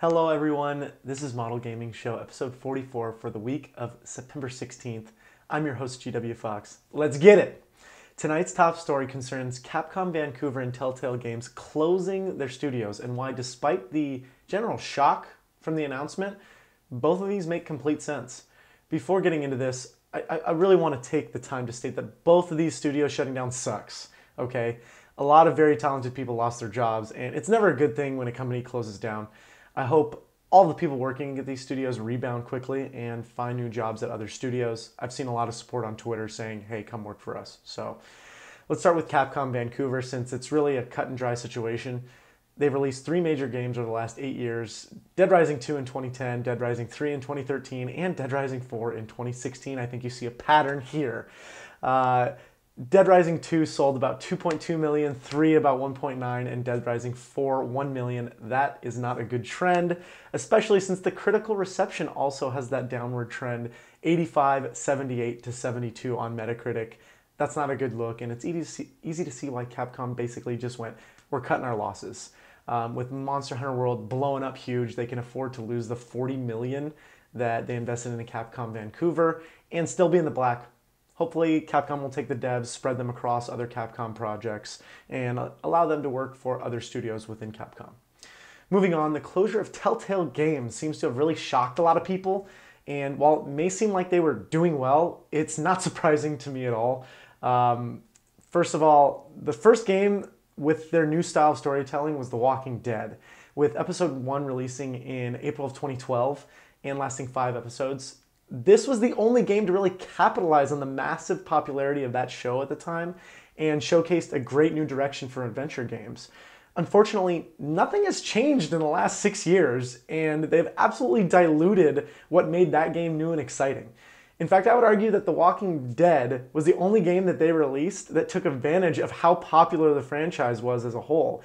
Hello everyone, this is Model Gaming Show episode 44 for the week of September 16th. I'm your host GWFawkes. Let's get it! Tonight's top story concerns Capcom Vancouver and Telltale Games closing their studios and why, despite the general shock from the announcement, both of these make complete sense. Before getting into this, I really want to take the time to state that both of these studios shutting down sucks, okay? A lot of very talented people lost their jobs, and it's never a good thing when a company closes down. I hope all the people working at these studios rebound quickly and find new jobs at other studios. I've seen a lot of support on Twitter saying, hey, come work for us. So let's start with Capcom Vancouver, since it's really a cut and dry situation. They've released 3 major games over the last 8 years: Dead Rising 2 in 2010, Dead Rising 3 in 2013, and Dead Rising 4 in 2016. I think you see a pattern here. Dead Rising 2 sold about 2.2 million, 3 about 1.9, and Dead Rising 4, 1 million. That is not a good trend, especially since the critical reception also has that downward trend, 85, 78 to 72 on Metacritic. That's not a good look, and it's easy to see why Capcom basically just went, we're cutting our losses. With Monster Hunter World blowing up huge, they can afford to lose the 40 million that they invested in Capcom Vancouver and still be in the black. Hopefully, Capcom will take the devs, spread them across other Capcom projects, and allow them to work for other studios within Capcom. Moving on, the closure of Telltale Games seems to have really shocked a lot of people, and while it may seem like they were doing well, it's not surprising to me at all. First of all, the first game with their new style of storytelling was The Walking Dead, with episode 1 releasing in April of 2012 and lasting 5 episodes. This was the only game to really capitalize on the massive popularity of that show at the time and showcased a great new direction for adventure games. Unfortunately, nothing has changed in the last 6 years, and they've absolutely diluted what made that game new and exciting. In fact, I would argue that The Walking Dead was the only game that they released that took advantage of how popular the franchise was as a whole,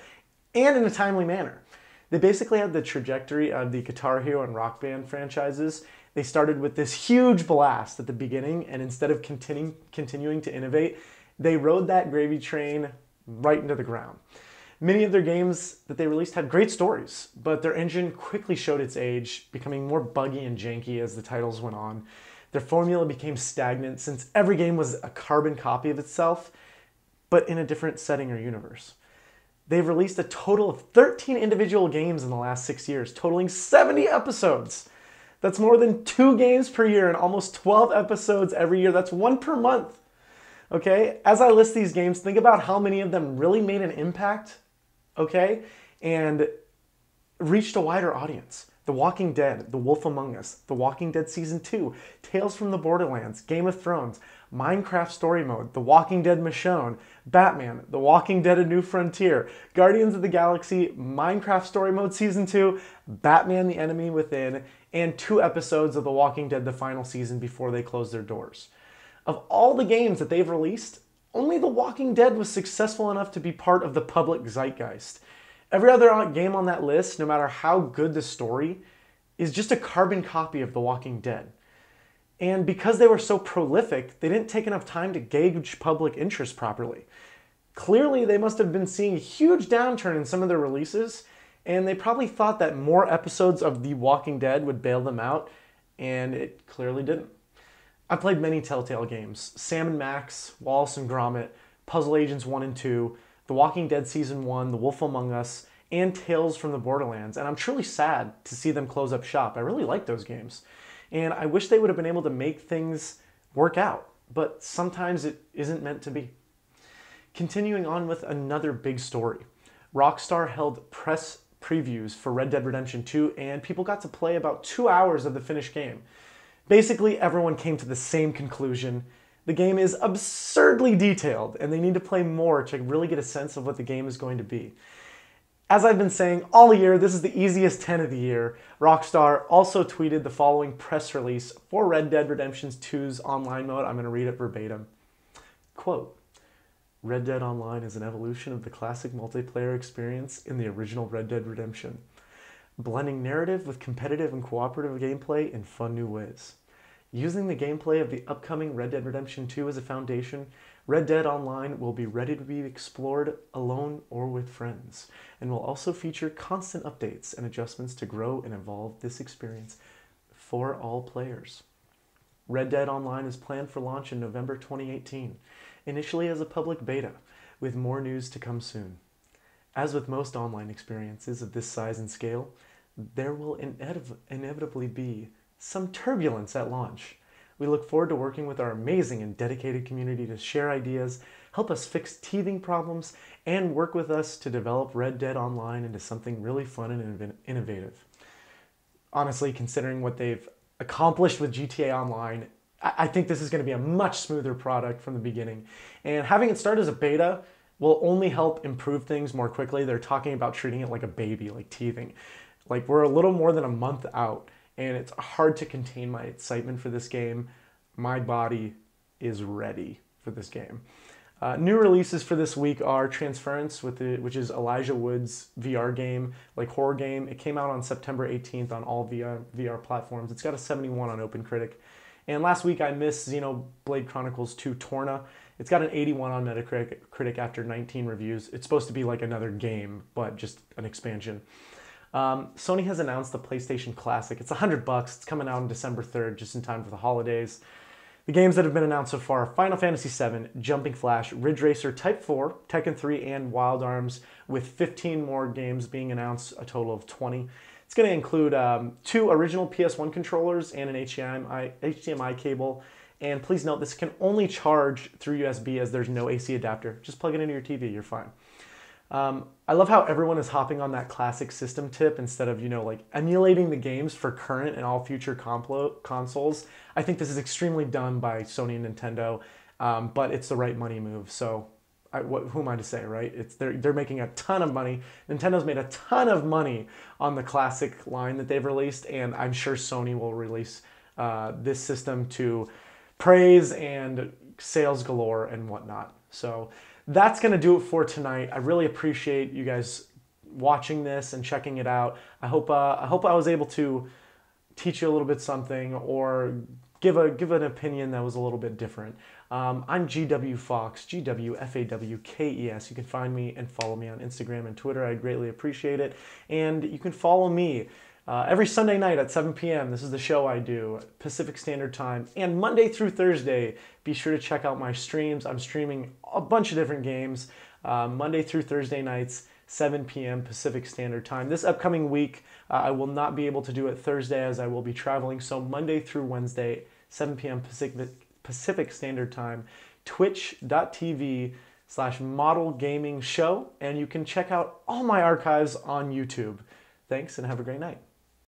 and in a timely manner. They basically had the trajectory of the Guitar Hero and Rock Band franchises. They started with this huge blast at the beginning, and instead of continuing to innovate, they rode that gravy train right into the ground. Many of their games that they released had great stories, but their engine quickly showed its age, becoming more buggy and janky as the titles went on. Their formula became stagnant since every game was a carbon copy of itself, but in a different setting or universe. They've released a total of 13 individual games in the last 6 years, totaling 70 episodes. That's more than 2 games per year and almost 12 episodes every year. That's 1 per month. Okay? As I list these games, think about how many of them really made an impact, okay, and reached a wider audience. The Walking Dead, The Wolf Among Us, The Walking Dead Season 2, Tales from the Borderlands, Game of Thrones, Minecraft Story Mode, The Walking Dead Michonne, Batman, The Walking Dead A New Frontier, Guardians of the Galaxy, Minecraft Story Mode Season 2, Batman the Enemy Within, and 2 episodes of The Walking Dead the final season before they closed their doors. Of all the games that they've released, only The Walking Dead was successful enough to be part of the public zeitgeist. Every other game on that list, no matter how good the story, is just a carbon copy of The Walking Dead. And because they were so prolific, they didn't take enough time to gauge public interest properly. Clearly, they must have been seeing a huge downturn in some of their releases, and they probably thought that more episodes of The Walking Dead would bail them out, and it clearly didn't. I've played many Telltale games: Sam & Max, Wallace and Gromit, Puzzle Agents 1 and 2, The Walking Dead Season 1, The Wolf Among Us, and Tales from the Borderlands, and I'm truly sad to see them close up shop. I really like those games, and I wish they would have been able to make things work out, but sometimes it isn't meant to be. Continuing on with another big story. Rockstar held press previews for Red Dead Redemption 2, and people got to play about 2 hours of the finished game. Basically, everyone came to the same conclusion. The game is absurdly detailed, and they need to play more to really get a sense of what the game is going to be. As I've been saying all year, this is the easiest 10 of the year. Rockstar also tweeted the following press release for Red Dead Redemption 2's online mode. I'm going to read it verbatim. Quote, Red Dead Online is an evolution of the classic multiplayer experience in the original Red Dead Redemption, blending narrative with competitive and cooperative gameplay in fun new ways. Using the gameplay of the upcoming Red Dead Redemption 2 as a foundation, Red Dead Online will be ready to be explored alone or with friends, and will also feature constant updates and adjustments to grow and evolve this experience for all players. Red Dead Online is planned for launch in November 2018, initially as a public beta, with more news to come soon. As with most online experiences of this size and scale, there will inevitably be some turbulence at launch. We look forward to working with our amazing and dedicated community to share ideas, help us fix teething problems, and work with us to develop Red Dead Online into something really fun and innovative. Honestly, considering what they've accomplished with GTA Online, I think this is going to be a much smoother product from the beginning. And having it start as a beta will only help improve things more quickly. They're talking about treating it like a baby, like teething. Like, we're a little more than a month out, and it's hard to contain my excitement for this game. My body is ready for this game. New releases for this week are Transference, which is Elijah Wood's VR game, like horror game. It came out on September 18th on all VR platforms. It's got a 71 on OpenCritic. And last week I missed Xenoblade Chronicles 2 Torna. It's got an 81 on Metacritic after 19 reviews. It's supposed to be like another game, but just an expansion. Sony has announced the PlayStation Classic. It's $100. It's coming out on December 3rd, just in time for the holidays. The games that have been announced so far are Final Fantasy VII, Jumping Flash, Ridge Racer Type 4, Tekken 3, and Wild Arms, with 15 more games being announced, a total of 20. It's going to include 2 original PS1 controllers and an HDMI cable. And please note, this can only charge through USB as there's no AC adapter. Just plug it into your TV, you're fine. I love how everyone is hopping on that classic system tip instead of, like emulating the games for current and all future consoles. I think this is extremely dumb by Sony and Nintendo, but it's the right money move. So who am I to say, right? They're making a ton of money. Nintendo's made a ton of money on the classic line that they've released, and I'm sure Sony will release this system to praise and sales galore and whatnot. So that's going to do it for tonight. I really appreciate you guys watching this and checking it out. I hope I was able to teach you a little bit something or give an opinion that was a little bit different. I'm GWFawkes, GWFawkes. You can find me and follow me on Instagram and Twitter. I'd greatly appreciate it. And you can follow me every Sunday night at 7 p.m. This is the show I do, Pacific Standard Time. And Monday through Thursday, be sure to check out my streams. I'm streaming a bunch of different games Monday through Thursday nights, 7 p.m. Pacific Standard Time. This upcoming week, I will not be able to do it Thursday as I will be traveling. So Monday through Wednesday, 7 p.m. Pacific Standard Time, twitch.tv/Model Gaming Show. And you can check out all my archives on YouTube. Thanks and have a great night.